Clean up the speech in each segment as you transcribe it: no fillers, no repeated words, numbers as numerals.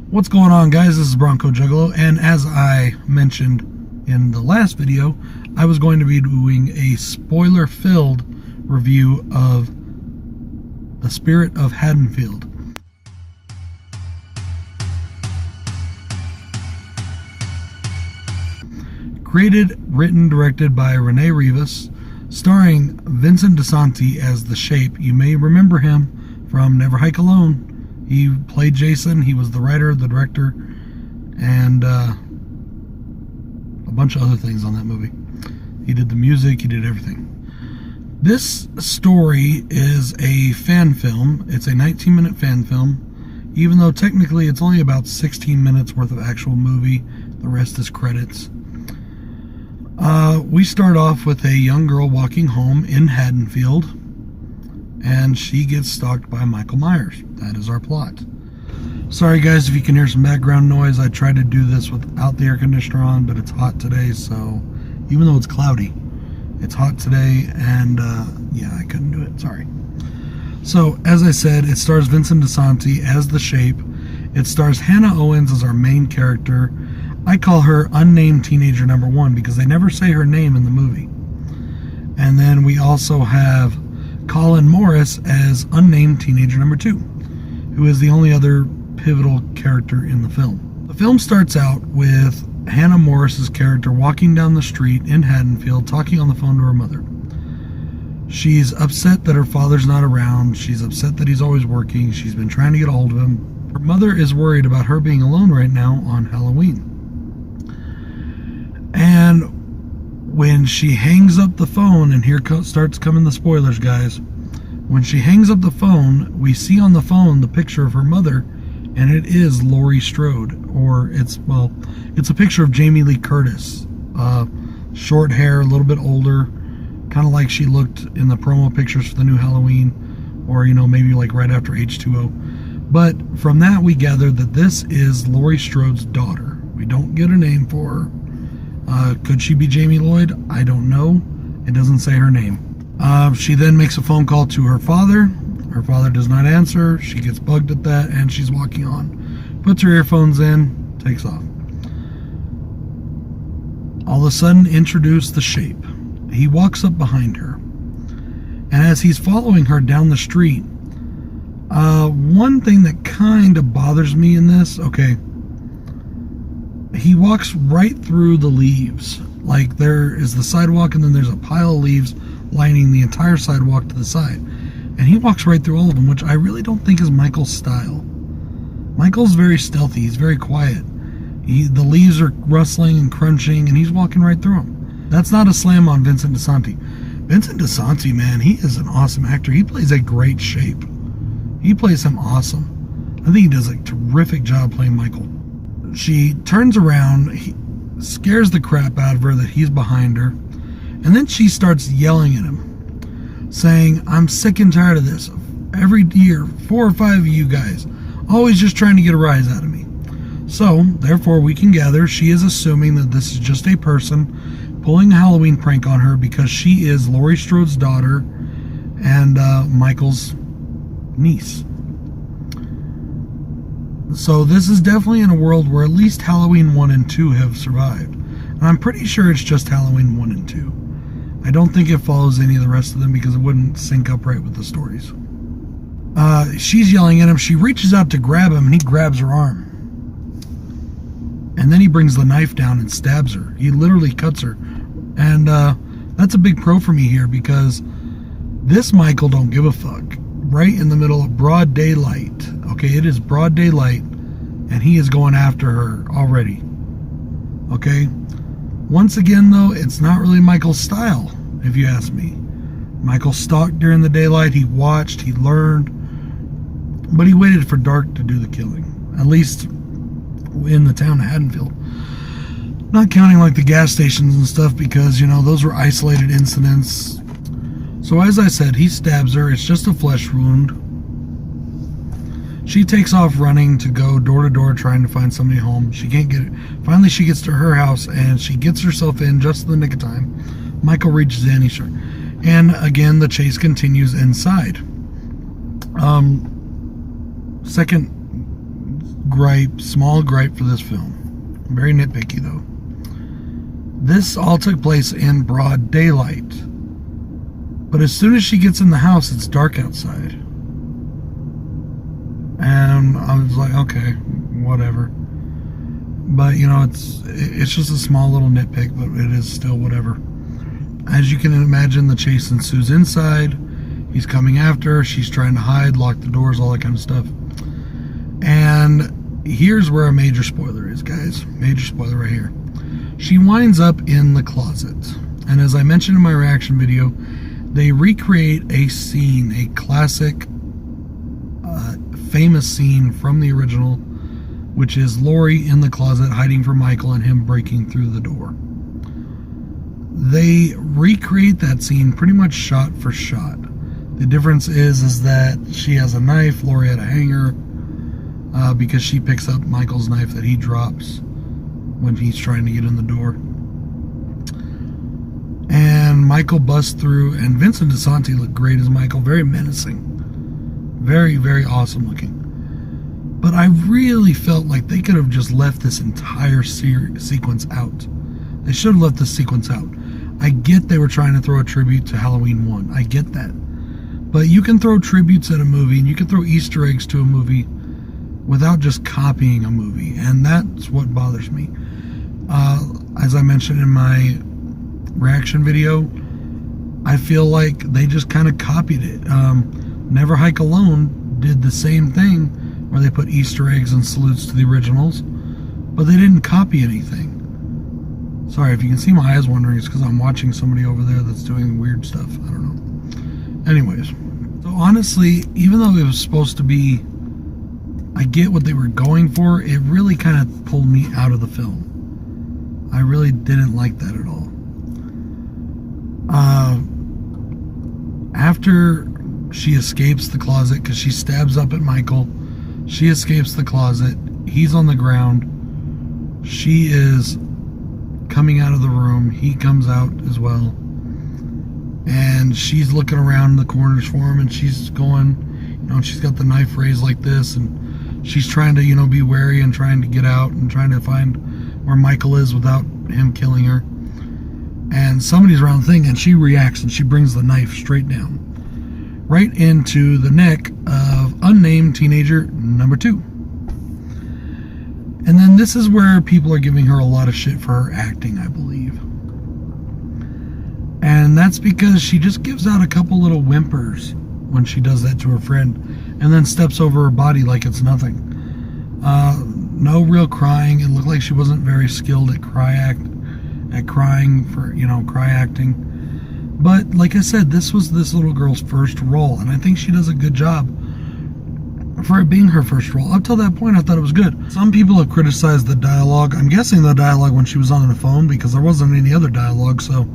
What's going on, guys? This is BroncoJuggalo, and as I mentioned in the last video, I was going to be doing a spoiler-filled review of the Spirit of Haddonfield. Created, written, directed by Rene Rivas, starring Vincent DiSanti as the Shape. You may remember him from Never Hike Alone. He played Jason. He was the writer, the director, and a bunch of other things on that movie. He did the music, he did everything. This story is a fan film. It's a 19-minute fan film, even though technically it's only about 16 minutes worth of actual movie. The rest is credits. We start off with a young girl walking home in Haddonfield, and she gets stalked by Michael Myers. That is our plot. Sorry guys if you can hear some background noise. I tried to do this without the air conditioner on, but it's hot today, so even though it's cloudy, it's hot today, and yeah, I couldn't do it. Sorry. So, as I said, it stars Vincent DiSanti as the Shape. It stars Hannah Owens as our main character. I call her unnamed teenager number 1 because they never say her name in the movie. And then we also have Colin Morris as unnamed teenager number 2, who is the only other pivotal character in the film. The film starts out with Hannah Morris's character walking down the street in Haddonfield, talking on the phone to her mother. She's upset that her father's not around. She's upset that he's always working. She's been trying to get a hold of him. Her mother is worried about her being alone right now on Halloween. And when she hangs up the phone, and here starts coming the spoilers, guys. When she hangs up the phone, we see on the phone the picture of her mother, and it is Laurie Strode, or it's a picture of Jamie Lee Curtis. Short hair, a little bit older, kind of like she looked in the promo pictures for the new Halloween, or, you know, maybe like right after H2O. But from that, we gather that this is Laurie Strode's daughter. We don't get a name for her. Could she be Jamie Lloyd? I don't know. It doesn't say her name. She then makes a phone call to her father. Her father does not answer. She gets bugged at that, and she's walking on. Puts her earphones in, takes off. All of a sudden, introduce the Shape. He walks up behind her. And as he's following her down the street, one thing that kind of bothers me in this, okay, he walks right through the leaves. Like, there is the sidewalk, and then there's a pile of leaves lining the entire sidewalk to the side. And he walks right through all of them, which I really don't think is Michael's style. Michael's very stealthy. He's very quiet. The leaves are rustling and crunching, and he's walking right through them. That's not a slam on Vincent DiSanti. Vincent DiSanti, man, he is an awesome actor. He plays a great Shape. He plays him awesome. I think he does a terrific job playing Michael. She turns around, he scares the crap out of her that he's behind her, and then she starts yelling at him, saying, "I'm sick and tired of this. Every year, 4 or 5 of you guys, always just trying to get a rise out of me." So, therefore, we can gather she is assuming that this is just a person pulling a Halloween prank on her because she is Laurie Strode's daughter and Michael's niece. So this is definitely in a world where at least Halloween 1 and 2 have survived. And I'm pretty sure it's just Halloween 1 and 2. I don't think it follows any of the rest of them because it wouldn't sync up right with the stories. She's yelling at him. She reaches out to grab him, and he grabs her arm. And then he brings the knife down and stabs her. He literally cuts her. And that's a big pro for me here because this Michael don't give a fuck. Right in the middle of broad daylight. Okay, it is broad daylight, and he is going after her already. Okay? Once again, though, it's not really Michael's style, if you ask me. Michael stalked during the daylight. He watched, he learned, but he waited for dark to do the killing. At least in the town of Haddonfield. Not counting like the gas stations and stuff because, you know, those were isolated incidents. So as I said, he stabs her. It's just a flesh wound. She takes off running to go door to door trying to find somebody home. She can't get it. Finally, she gets to her house, and she gets herself in just in the nick of time. Michael reaches in. And again, the chase continues inside. Second small gripe for this film. Very nitpicky though. This all took place in broad daylight. But as soon as she gets in the house, it's dark outside. And I was like, okay, whatever. But, you know, it's just a small little nitpick, but it is still whatever. As you can imagine, the chase ensues inside. He's coming after her. She's trying to hide, lock the doors, all that kind of stuff. And here's where a major spoiler is, guys. Major spoiler right here. She winds up in the closet. And as I mentioned in my reaction video, they recreate a scene, a classic, famous scene from the original, which is Lori in the closet hiding from Michael and him breaking through the door. They recreate that scene pretty much shot for shot. The difference is that she has a knife, Lori had a hanger, because she picks up Michael's knife that he drops when he's trying to get in the door. And Michael busts through, and Vincent DeSanti looked great as Michael, very menacing. Very, very awesome looking. But I really felt like they could have just left this entire sequence out. They should have left this sequence out. I get they were trying to throw a tribute to Halloween 1. I get that. But you can throw tributes at a movie, and you can throw Easter eggs to a movie without just copying a movie. And that's what bothers me. As I mentioned in my reaction video, I feel like they just kind of copied it. Never Hike Alone did the same thing, where they put Easter eggs and salutes to the originals, but they didn't copy anything. Sorry, if you can see my eyes wandering, it's because I'm watching somebody over there that's doing weird stuff. I don't know. Anyways, so honestly, even though it was supposed to be, I get what they were going for, it really kind of pulled me out of the film. I really didn't like that at all. After she escapes the closet, because she stabs up at Michael, she escapes the closet, he's on the ground, she is coming out of the room, he comes out as well, and she's looking around the corners for him, and she's going, you know, she's got the knife raised like this, and she's trying to, you know, be wary and trying to get out and trying to find where Michael is without him killing her. And somebody's around the thing, and she reacts, and she brings the knife straight down, right into the neck of unnamed teenager number 2. And then this is where people are giving her a lot of shit for her acting, I believe. And that's because she just gives out a couple little whimpers when she does that to her friend, and then steps over her body like it's nothing. No real crying. It looked like she wasn't very skilled at cry acting. But like I said, this was this little girl's first role, and I think she does a good job for it being her first role. Up till that point, I thought it was good. Some people have criticized the dialogue. I'm guessing the dialogue when she was on the phone, because there wasn't any other dialogue, so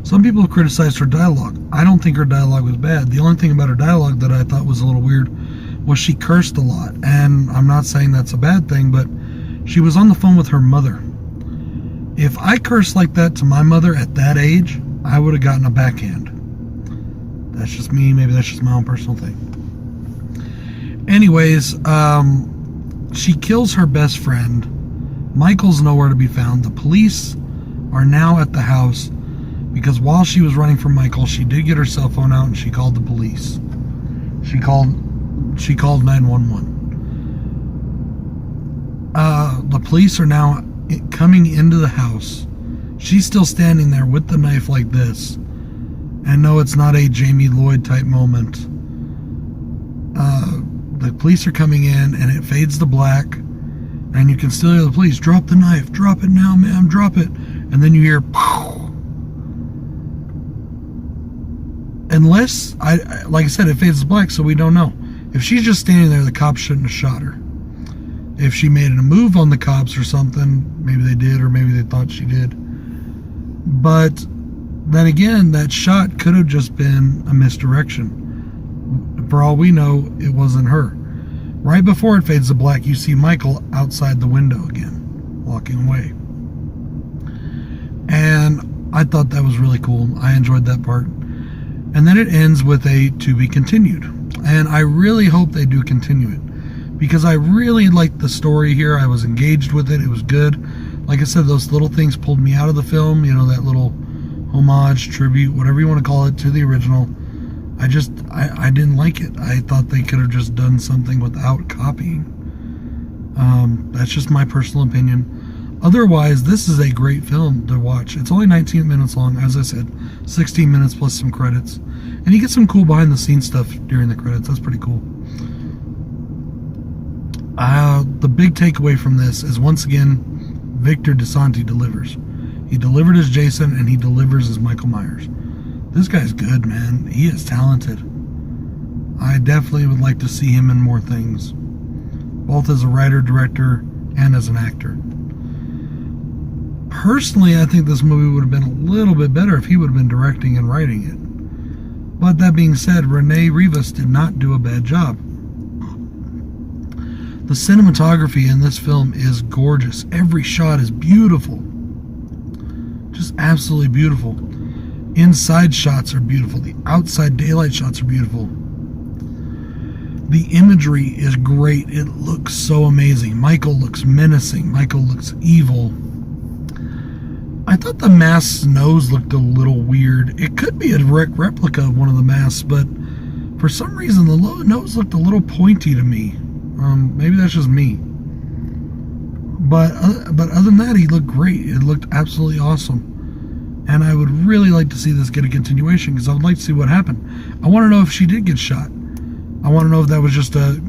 some people have criticized her dialogue. I don't think her dialogue was bad. The only thing about her dialogue that I thought was a little weird was she cursed a lot. And I'm not saying that's a bad thing, but she was on the phone with her mother. If I cursed like that to my mother at that age, I would have gotten a backhand. That's just me. Maybe that's just my own personal thing. Anyways, she kills her best friend. Michael's nowhere to be found. The police are now at the house because while she was running from Michael, she did get her cell phone out and she called the police. She called 911. The police are now coming into the house. She's still standing there with the knife like this. And no, it's not a Jamie Lloyd type moment. The police are coming in and it fades to black. And you can still hear the police, drop the knife, drop it now, ma'am, drop it. And then you hear, pow. Unless, like I said, it fades to black, so we don't know. If she's just standing there, the cops shouldn't have shot her. If she made a move on the cops or something, maybe they did, or maybe they thought she did. But then again, that shot could have just been a misdirection. For all we know, it wasn't her. Right before it fades to black, you see Michael outside the window again, walking away. And I thought that was really cool. I enjoyed that part. And then it ends with a to be continued. And I really hope they do continue it. because I really liked the story here. I was engaged with it. It was good. Like I said, those little things pulled me out of the film. You know, that little homage, tribute, whatever you want to call it, to the original. I didn't like it. I thought they could have just done something without copying. That's just my personal opinion. Otherwise, this is a great film to watch. It's only 19 minutes long, as I said, 16 minutes plus some credits. And you get some cool behind the scenes stuff during the credits. That's pretty cool. The big takeaway from this is, once again, Victor DeSanti delivers. He delivered as Jason, and he delivers as Michael Myers. This guy's good, man. He is talented. I definitely would like to see him in more things, both as a writer, director, and as an actor. Personally, I think this movie would have been a little bit better if he would have been directing and writing it. But that being said, Rene Rivas did not do a bad job. The cinematography in this film is gorgeous. Every shot is beautiful. Just absolutely beautiful. Inside shots are beautiful. The outside daylight shots are beautiful. The imagery is great. It looks so amazing. Michael looks menacing. Michael looks evil. I thought the mask's nose looked a little weird. It could be a direct replica of one of the masks, but for some reason the nose looked a little pointy to me. Maybe that's just me. But other than that, he looked great. It looked absolutely awesome. And I would really like to see this get a continuation, because I would like to see what happened. I want to know if she did get shot. I want to know if that was just a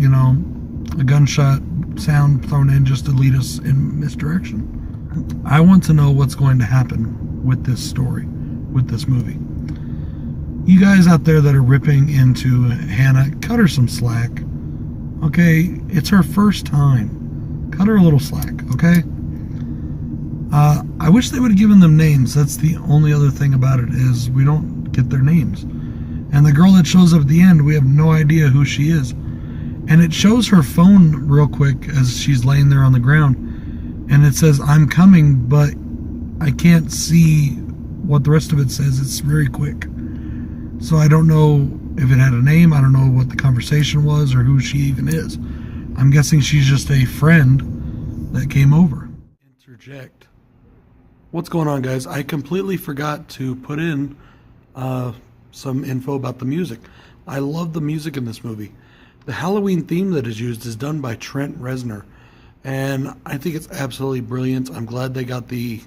gunshot sound thrown in just to lead us in misdirection. I want to know what's going to happen with this story, with this movie. You guys out there that are ripping into Hannah, cut her some slack. Okay, it's her first time. Cut her a little slack, okay? I wish they would have given them names. That's the only other thing about it, is we don't get their names. And the girl that shows up at the end, we have no idea who she is. And it shows her phone real quick as she's laying there on the ground. And it says, "I'm coming," but I can't see what the rest of it says. It's very quick. So I don't know if it had a name. I don't know what the conversation was or who she even is. I'm guessing she's just a friend that came over. Interject. What's going on, guys? I completely forgot to put in some info about the music. I love the music in this movie. The Halloween theme that is used is done by Trent Reznor, and I think it's absolutely brilliant. I'm glad they got the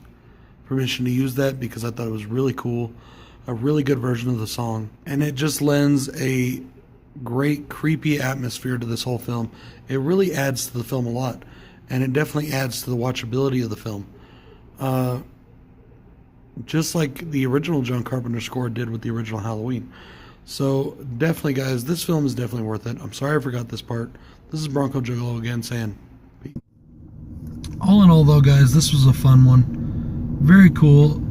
permission to use that, because I thought it was really cool. A really good version of the song, and it just lends a great creepy atmosphere to this whole film. It really adds to the film a lot, and it definitely adds to the watchability of the film. Just like the original John Carpenter score did with the original Halloween. So definitely, guys, this film is definitely worth it. I'm sorry I forgot this part. This is BroncoJuggalo again saying peace. All in all, though, guys, this was a fun one. Very cool.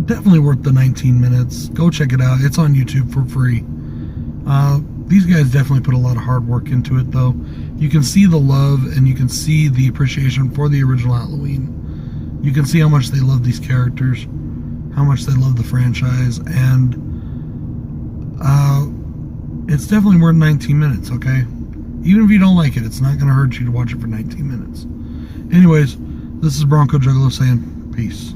Definitely worth the 19 minutes. Go check it out. It's on YouTube for free. These guys definitely put a lot of hard work into it, though. You can see the love, and you can see the appreciation for the original Halloween. You can see how much they love these characters, how much they love the franchise, and it's definitely worth 19 minutes, okay? Even if you don't like it, it's not going to hurt you to watch it for 19 minutes. Anyways, this is BroncoJuggalo saying peace.